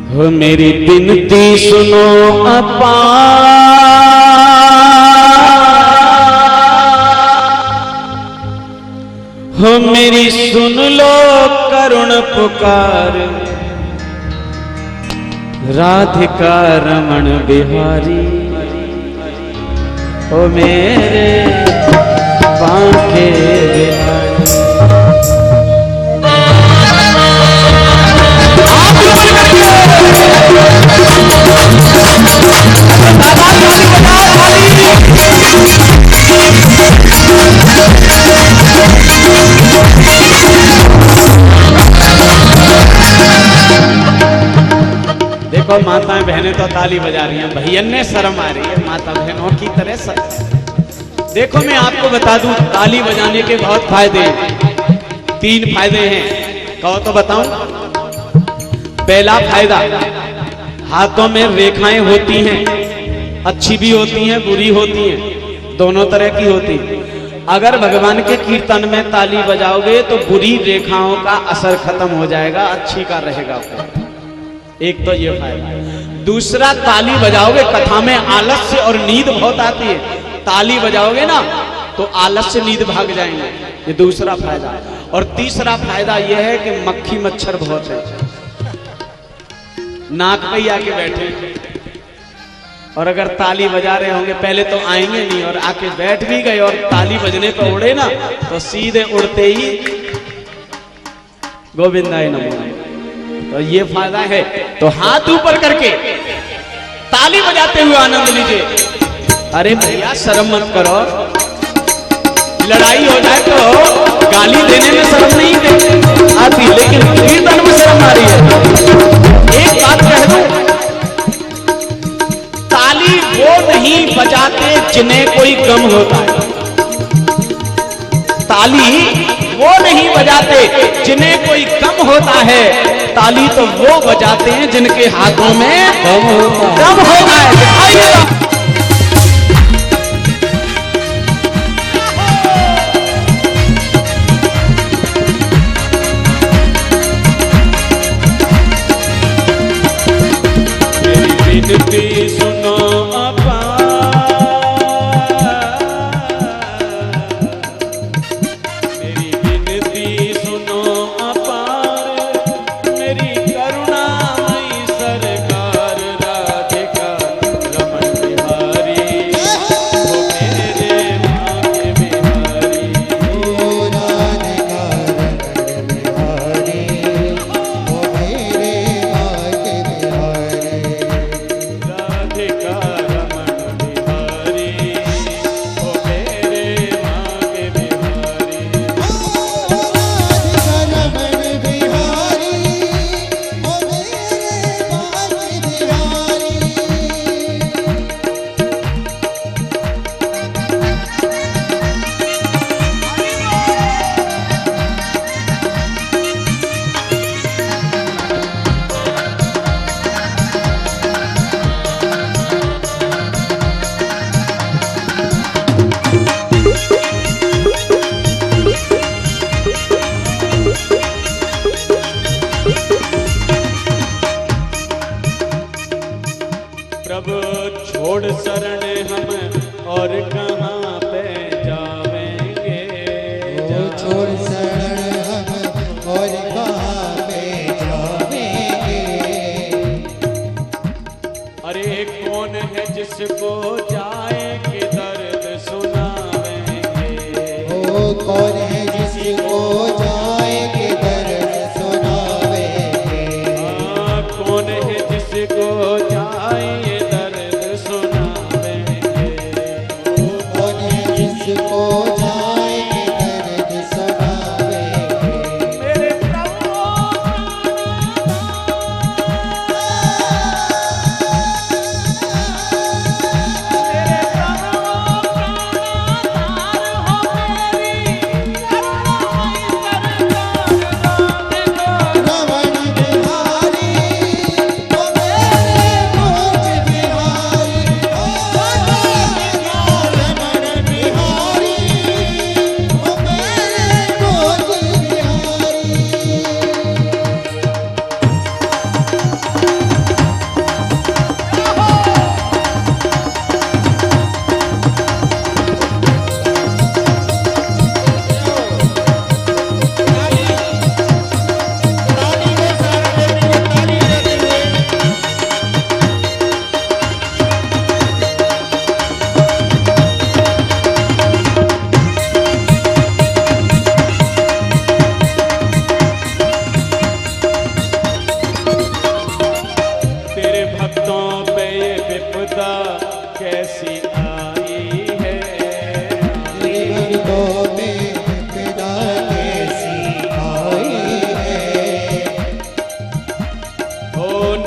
हो मेरी विनती सुनो अपा, हो मेरी सुन लो करुण पुकार, राधिका रमण बिहारी, हो मेरे बांके बिहारी। देखो माताएं बहनें तो ताली बजा रही हैं, भैया ने शर्म आ रही है माता बहनों की तरह सब। देखो मैं आपको बता दूं ताली बजाने के बहुत फायदे हैं। 3 फायदे हैं, कहो तो बताऊं। पहला फायदा, हाथों में रेखाएं होती हैं, अच्छी भी होती हैं बुरी होती हैं, दोनों तरह की होती हैं। अगर भगवान के कीर्तन में ताली बजाओगे तो बुरी रेखाओं का असर खत्म हो जाएगा, अच्छी का रहेगा। एक तो ये फायदा। दूसरा, ताली बजाओगे कथा में आलस्य और नींद बहुत आती है, ताली बजाओगे ना तो आलस्य नींद भाग जाएंगे, ये दूसरा फायदा। और तीसरा फायदा यह है कि मक्खी मच्छर बहुत है, नाक पे ही आके बैठे, और अगर ताली बजा रहे होंगे पहले तो आएंगे नहीं, और आके बैठ भी गए और ताली बजने पे उड़े ना तो सीधे उड़ते ही गोविंदाय नमो। तो ये फायदा है। तो हाथ ऊपर करके ताली बजाते हुए आनंद लीजिए। अरे भैया शर्म मत करो, लड़ाई हो जाए तो गाली देने में शर्म नहीं आती, लेकिन कीर्तन में शर्म आ रही है। एक बात कह दूं, ताली वो नहीं बजाते जिन्हें कोई गम होता है, ताली वो नहीं बजाते जिन्हें कोई गम होता है, ताली तो वो बजाते हैं जिनके हाथों में गम होता है। मेरी विनती सुनो अपा, मेरी विनती सुनो अपार, मेरी करुणामयी सरकार, राधिका रमण बिहारी, हो मेरे भाग्य बिहारी, ओ राधिका रमण बिहारी, ओ मेरे भाग्य बिहारी, राधिका रमण बिहारी, हो मेरे भाग्य बिहारी। राधिका रमण बिहारी, ओ मेरे भाग्य बिहारी। प्रभु छोड़ शरण हम और कहाँ पे जावेंगे, ओ छोड़ शरण हम और कहाँ पे जावेंगे। अरे कौन है जिसको जाए कि दर्द सुनावेंगे, ओ कौन है जिसको जाए के दर्द सुनावेंगे। कौन है जिसको जाए ये दर्द सुनावेंगे, ओ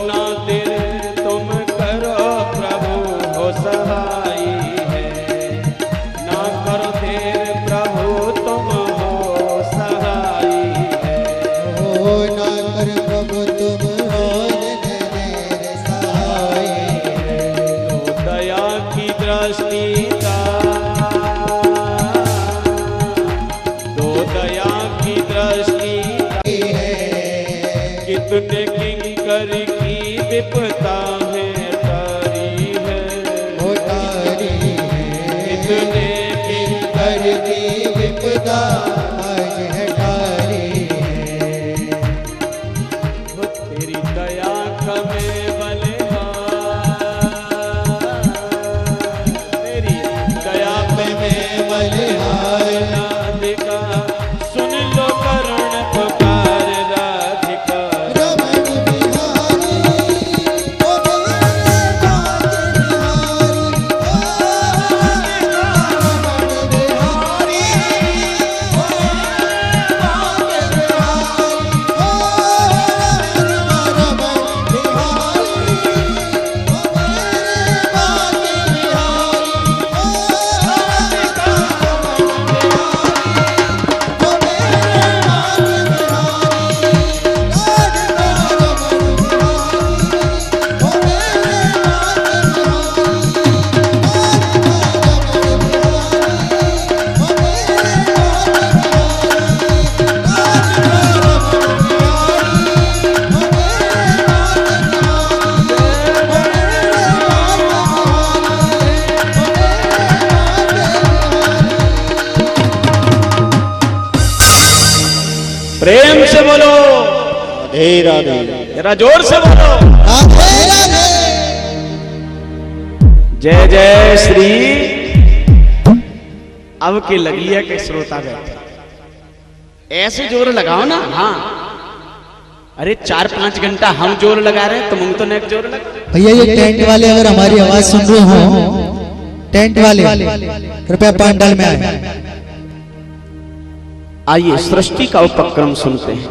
ना देर तुम करो प्रभु हो सहाय है, ना करो देर प्रभु तुम हो सहाय है। ओ ना कर प्रभु तुम हो देर सहाय है। तो दया की दृष्टि कितने किंकर की विपदा है तारी है, ओ तारी है। कितने किंकर की विपदा आज है तारी है। तेरी दया कमे बलिहार, तेरी दया पे मैं बलिहार राधिका, सुन लो करुण पुकार राधिका। रमण बिहारी ओ मेरे भाग्य बिहारी, ओ रमण बिहारी ओ मेरे भाग्य बिहारी, ओ रमण बिहारी ओ मेरे भाग्य बिहारी, ओ राधिका रमण बिहारी ओ मेरे भाग्य बिहारी, राधिका रमण बिहारी ओ मेरे प्रेम से बोलो, राधे राधे जरा जोर से बोलो, राधे राधे। जय जय श्री। अब के लगिया के श्रोता बैठे, ऐसे जोर लगाओ ना। हाँ, अरे 4-5 घंटा हम जोर लगा रहे हैं, तुम तो नहीं जोर लगा। भैया ये टेंट वाले अगर हमारी आवाज सुन रहे हो, टेंट वाले कृपया पंडाल में आए। आइए सृष्टि का उपक्रम सुनते हैं।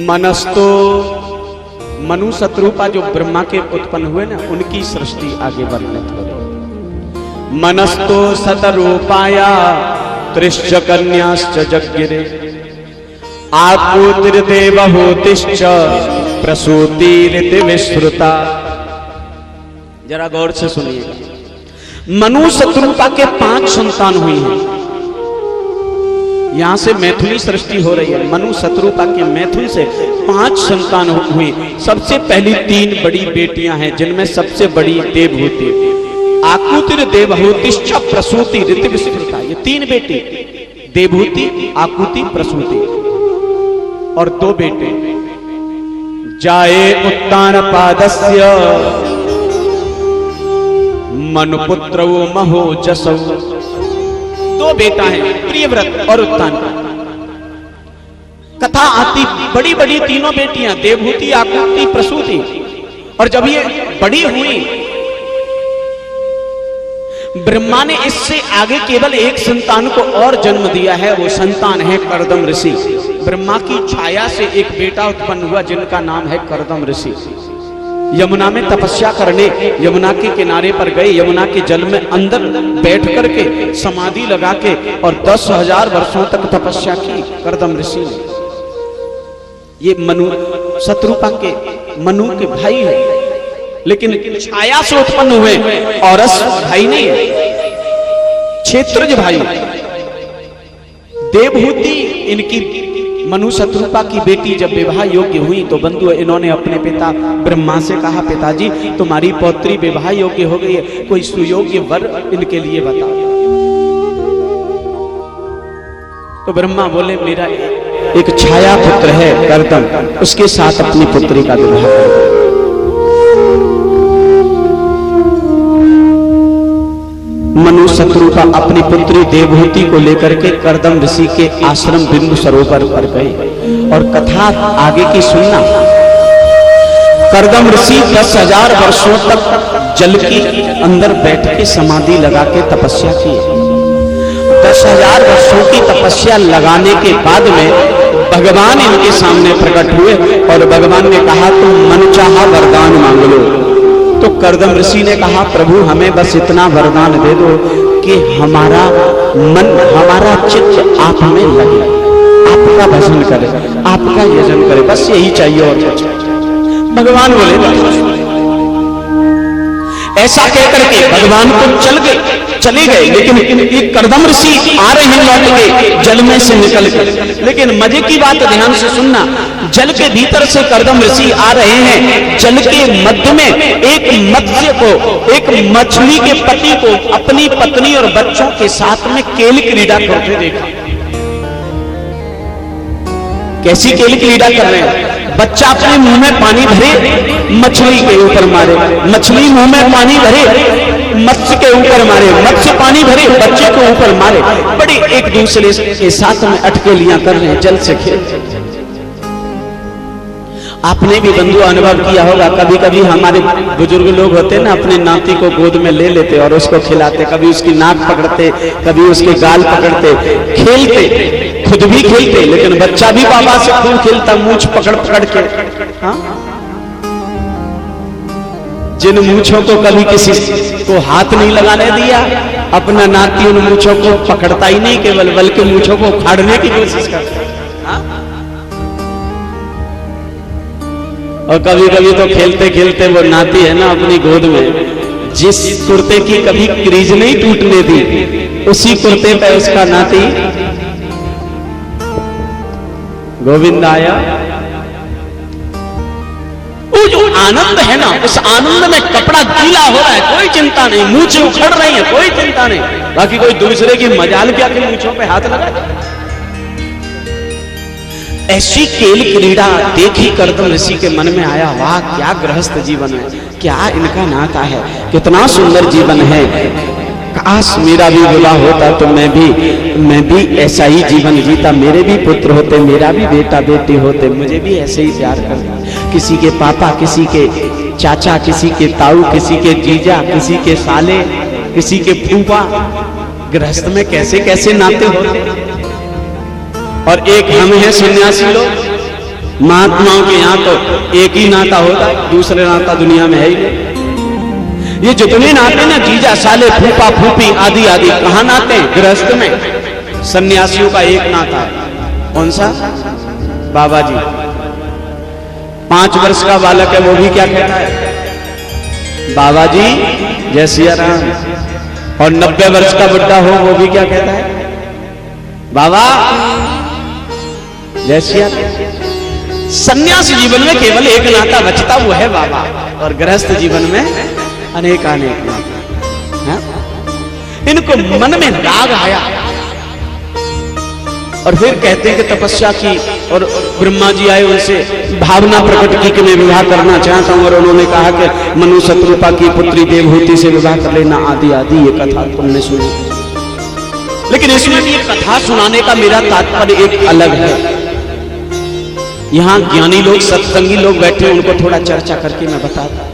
मनस्तो मनु शत्रुपा जो ब्रह्मा के उत्पन्न हुए ना, उनकी सृष्टि आगे वर्णित करो। मनस्तो शतरूपाया त्रिश्च कन्याश्च जज्ञिरे, आपूतिर्देवहूतिश्च प्रसूतिरिति विश्रुता। जरा गौर से सुनिएगा। मनु शत्रुपा के 5 संतान हुई हैं। यहां से मैथुली सृष्टि हो रही है। मनु शत्रुपा के मैथुन से 5 संतान हुई। सबसे पहली 3 बड़ी बेटियां हैं, जिनमें सबसे बड़ी देवहूति, आकुतिर देवहूतिश्च प्रसूति ऋति विस्तृता। ये 3 बेटी, देवहूति, आकुति, प्रसूति, और 2 बेटे। जाए उत्तान पादस्य मनुपुत्र महोजस। 2 बेटा हैं, प्रियव्रत और उत्तान। कथा आती बड़ी बड़ी 3 बेटियां, देवहूति, आकुति, प्रसूति। और जब ये बड़ी हुई, ब्रह्मा ने इससे आगे केवल एक संतान को और जन्म दिया है। वो संतान है कर्दम ऋषि। ब्रह्मा की छाया से एक बेटा उत्पन्न हुआ, जिनका नाम है कर्दम ऋषि। यमुना में तपस्या करने यमुना के किनारे पर गए। यमुना के जल में अंदर बैठ करके समाधि लगा के और 10,000 वर्षों तक तपस्या की कर्दम ऋषि ने। ये मनु शत्रुपा के मनु के भाई है, लेकिन छाया से उत्पन्न हुए। औरस भाई नहीं है, क्षेत्रज भाई। देवहूति इनकी मनु शत्रुपा की बेटी जब विवाह योग्य हुई तो बंधु इन्होंने अपने पिता ब्रह्मा से कहा, पिताजी तुम्हारी पौत्री विवाह योग्य हो गई है, कोई सुयोग्य वर इनके लिए बताओ। तो ब्रह्मा बोले, मेरा एक छाया पुत्र है कर्दम, उसके साथ अपनी पुत्री का विवाह करो। मनु शत्रुपा अपनी पुत्री देवहूति को लेकर के कर्दम ऋषि के आश्रम बिंदु सरोवर पर गए। और कथा आगे की सुनना। कर्दम ऋषि 10,000 वर्षों तक जल के अंदर बैठ के समाधि लगा के तपस्या की। 10,000 वर्षों की तपस्या लगाने के बाद में भगवान इनके सामने प्रकट हुए और भगवान ने कहा तुम मनचाहा वरदान मांग लो। तो कर्दम ऋषि ने कहा प्रभु हमें बस इतना वरदान दे दो कि हमारा मन हमारा चित्त आप में लगे, आपका भजन करे, आपका यजन करे, बस यही चाहिए और कुछ। भगवान बोले ऐसा कहकर के भगवान तो चले गए, लेकिन एक कर्दम ऋषि आ रहे हैं लौट के जल में से निकल कर। लेकिन मजे की बात ध्यान से सुनना, जल के भीतर से कर्दम ऋषि आ रहे हैं, जल के मध्य में एक मत्स्य को, एक मछली के पति को अपनी पत्नी और बच्चों के साथ में केल क्रीड़ा करते देखा। कैसी केल क्रीड़ा कर रहे हैं? बच्चा अपने मुंह में पानी भरे, मछली के ऊपर मारे, मछली मुंह में पानी भरे, मत्स्य के ऊपर मारे, मत्स्य पानी भरे, बच्चे के ऊपर मारे। बड़ी एक दूसरे के साथ में अटकेलियां कर रहे हैं, जल से खेल। आपने भी बंधु अनुभव किया होगा, कभी कभी हमारे बुजुर्ग लोग होते ना अपने नाती को गोद में ले लेते और उसको खिलाते, कभी उसकी नाक पकड़ते, कभी उसके गाल पकड़ते, खेलते, खुद भी खेलते, लेकिन बच्चा भी बाबा से खूब खेलता, मूंछ पकड़ पकड़ के। हाँ? जिन मूंछों को कभी किसी को हाथ नहीं लगाने दिया, अपना नाती उन मूंछों को पकड़ता ही नहीं केवल, बल्कि मूंछों को उखाड़ने की कोशिश करता। हाँ? और कभी कभी तो खेलते खेलते वो नाती है ना अपनी गोद में, जिस कुर्ते की कभी क्रीज नहीं टूटने दी, उसी कुर्ते पे उसका नाती गोविंद आया। वो जो आनंद है ना, उस आनंद में कपड़ा गीला हो रहा है, कोई चिंता नहीं, मूंछें उखड़ रही है, कोई चिंता नहीं। बाकी कोई दूसरे की मजाल क्या कि मूंछों पे हाथ लगा। ऐसी केल क्रीड़ा देखी कर्दम ऋषि के मन में आया, वाह क्या गृहस्थ जीवन है, क्या इनका नाता है, कितना सुंदर जीवन है। काश मेरा भी विवाह होता तो मैं भी ऐसा ही जीवन जीता, मेरे भी पुत्र होते, मेरा भी बेटा बेटी होते, मुझे भी ऐसे ही प्यार करता। किसी के पापा, किसी के चाचा, किसी के ताऊ, किसी के जीजा, किसी के साले, किसी के फूफा। गृहस्थ में कैसे कैसे नाते होते। और एक हम हैं सन्यासी लोग, महात्माओं के यहाँ तो एक ही नाता होता, दूसरे नाता दुनिया में है ही नहीं। ये जितने नाते ना, जीजा, साले, फूफा, फूफी आदि आदि, कहां नाते हैं? गृहस्थ में। सन्यासियों का एक नाता है, कौन सा? बाबा जी। 5 वर्ष का बालक है, वो भी क्या कहता है? बाबा जी जय सिया राम। और 90 वर्ष का बुढ़ा हो, वो भी क्या कहता है? बाबा जय सिया राम। सन्यासी जीवन में केवल एक नाता बचता, वो है बाबा। और गृहस्थ जीवन में अनेकानेक नाते। इनको मन में राग आया और फिर कहते हैं कि तपस्या की, और ब्रह्मा जी आए, उनसे भावना प्रकट की कि मैं विवाह करना चाहता हूं। और उन्होंने कहा कि मनु शत्रुपा की पुत्री देवहूति से विवाह कर लेना, आदि आदि। ये कथा तुमने सुनी, लेकिन इसमें भी कथा सुनाने का मेरा तात्पर्य एक अलग है। यहां ज्ञानी लोग, सत्संगी लोग बैठे, उनको थोड़ा चर्चा करके मैं बताता।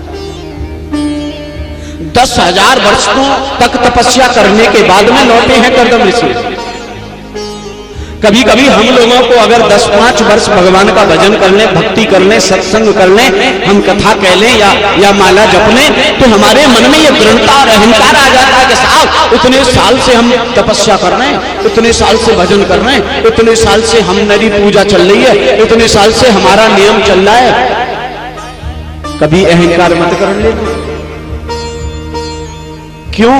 10,000 वर्षों तक तपस्या करने के बाद में लौटे हैं कर्दम ऋषि। कभी कभी हम लोगों को अगर 10-5 वर्ष भगवान का भजन करने, भक्ति करने, सत्संग करने, हम कथा कह लें या माला जप लें, तो हमारे मन में ये दृढ़ता और अहंकार आ जाता है कि साहब इतने साल से हम तपस्या कर रहे हैं, इतने साल से भजन कर रहे हैं, इतने साल से हम मेरी पूजा चल रही है, इतने साल से हमारा नियम चल रहा है। कभी अहंकार मत कर लेना। क्यों?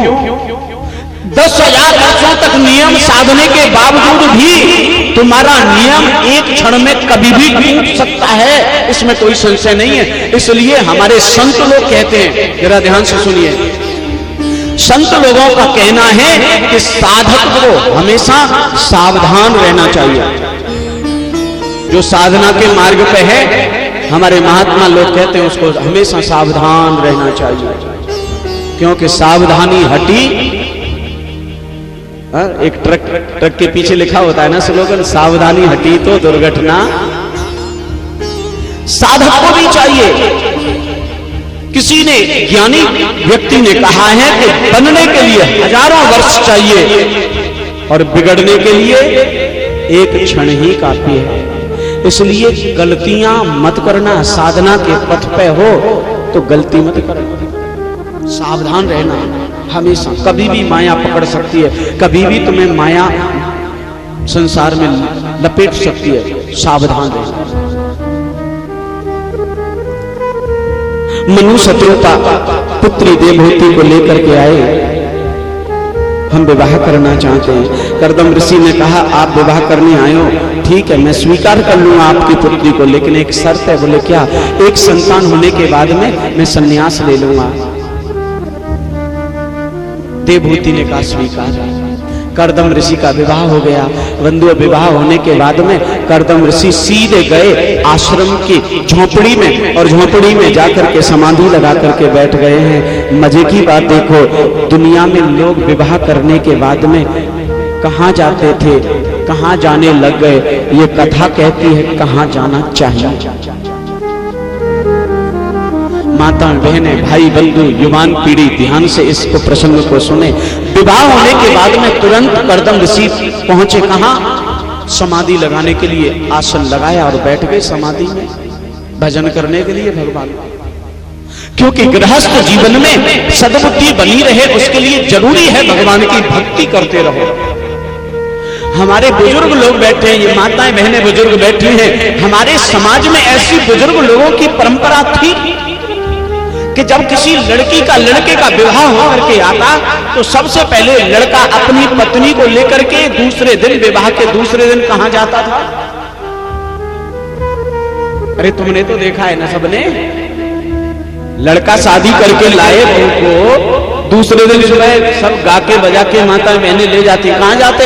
10,000 वर्षों तक नियम साधने के बावजूद भी तुम्हारा नियम एक क्षण में कभी भी टूट सकता है, इसमें कोई संशय नहीं है। इसलिए हमारे संत लोग कहते हैं, जरा ध्यान से सुनिए, संत लोगों का कहना है कि साधक को हमेशा सावधान रहना चाहिए। जो साधना के मार्ग पे है, हमारे महात्मा लोग कहते हैं उसको हमेशा सावधान रहना चाहिए, क्योंकि सावधानी हटी। एक ट्रक के पीछे लिखा होता है ना स्लोगन, सावधानी हटी तो दुर्घटना। साधक को भी चाहिए। किसी ने, ज्ञानी व्यक्ति ने कहा है कि बनने के लिए हजारों वर्ष चाहिए और बिगड़ने के लिए एक क्षण ही काफी है। इसलिए गलतियां मत करना, साधना के पथ पे हो तो गलती मत करना, सावधान रहना हमेशा। कभी भी माया पकड़ सकती है, कभी भी तुम्हें माया संसार में लपेट सकती है, सावधान रहना। मनु शत्रुता पुत्री देवहूति को लेकर के आए, हम विवाह करना चाहते हैं। कर्दम ऋषि ने कहा आप विवाह करने आए हो, ठीक है मैं स्वीकार कर लूंगा आपकी पुत्री को, लेकिन एक शर्त है। बोले क्या? एक संतान होने के बाद में मैं संन्यास ले लूंगा। देवहूति ने कहा स्वीकार। कर्दम ऋषि का विवाह हो गया। बंधु विवाह होने के बाद में कर्दम ऋषि सीधे गए आश्रम की झोपड़ी में, और झोपड़ी में जाकर के समाधि लगा करके बैठ गए हैं। मजे की बात देखो, दुनिया में लोग विवाह करने के बाद में कहाँ जाते थे, कहाँ जाने लग गए। ये कथा कहती है कहाँ जाना चाहिए। माता बहने भाई बंधु युवान पीढ़ी ध्यान से इसको प्रसंग को सुने। विवाह होने के बाद में तुरंत कर्दम ऋषि पहुंचे कहां? समाधि लगाने के लिए आसन लगाया और बैठ गए समाधि में भजन करने के लिए भगवान। क्योंकि गृहस्थ जीवन में सद्बुद्धि बनी रहे उसके लिए जरूरी है भगवान की भक्ति करते रहो। हमारे बुजुर्ग लोग बैठे हैं, ये माताएं बहनें बुजुर्ग बैठी हैं। हमारे समाज में ऐसी बुजुर्ग लोगों की परंपरा थी कि जब किसी लड़की का लड़के का विवाह होकर के आता तो सबसे पहले लड़का अपनी पत्नी को लेकर के दूसरे दिन, विवाह के दूसरे दिन कहां जाता था? अरे तुमने तो देखा है ना सबने, लड़का शादी करके लाए बहू को, दूसरे दिन सुबह सब गा के बजा के माता बहनें ले जाती। कहां जाते?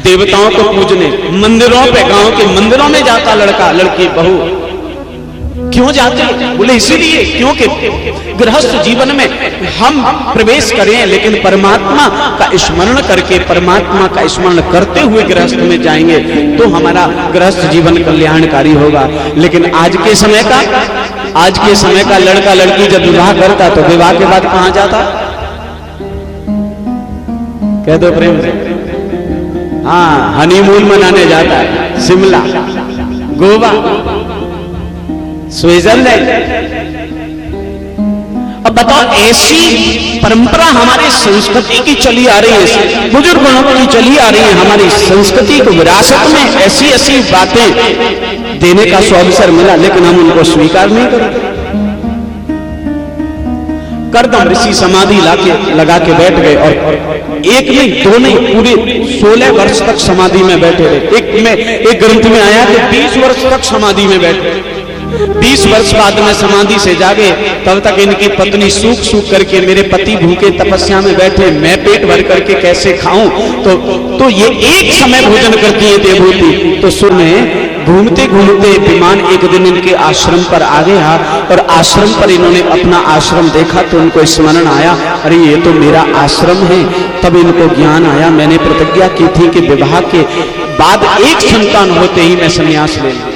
देवताओं को पूजने, मंदिरों पे, गांव के मंदिरों में जाता लड़का लड़की बहू। क्यों जाते? बोले इसीलिए क्योंकि गृहस्थ जीवन में हम प्रवेश करें लेकिन परमात्मा का स्मरण करके, परमात्मा का स्मरण करते हुए गृहस्थ में जाएंगे तो हमारा गृहस्थ जीवन कल्याणकारी होगा। लेकिन आज के समय का लड़का लड़की जब विवाह करता तो विवाह के बाद कहां जाता? कह दो प्रेम से। हाँ, हनीमून मनाने जाता है, शिमला, गोवा, स्विट्जरलैंड। अब बताओ, ऐसी परंपरा हमारी संस्कृति की चली आ रही है, बुजुर्गों की चली आ रही है। हमारी संस्कृति को विरासत में ऐसी ऐसी बातें देने का अवसर मिला, लेकिन हम उनको स्वीकार नहीं करते। कर्दम ऋषि समाधि लगा के बैठ गए और एक नहीं दो नहीं पूरे 16 वर्ष तक समाधि में बैठे रहे। एक ग्रंथ में आया कि 20 वर्ष तक समाधि में बैठे। 20 वर्ष बाद में समाधि से जागे, तब तक इनकी पत्नी सूख सूख करके, मेरे पति भूखे तपस्या में बैठे, मैं पेट भर करके कैसे खाऊं? तो ये एक समय भोजन करती है देवहूति। तो सुर में घूमते घूमते विमान एक दिन इनके आश्रम पर आ गया और आश्रम पर इन्होंने अपना आश्रम देखा तो उनको स्मरण आया, अरे ये तो मेरा आश्रम है। तब इनको ज्ञान आया, मैंने प्रतिज्ञा की थी कि विवाह के बाद एक संतान होते ही मैं संन्यास ले लूं।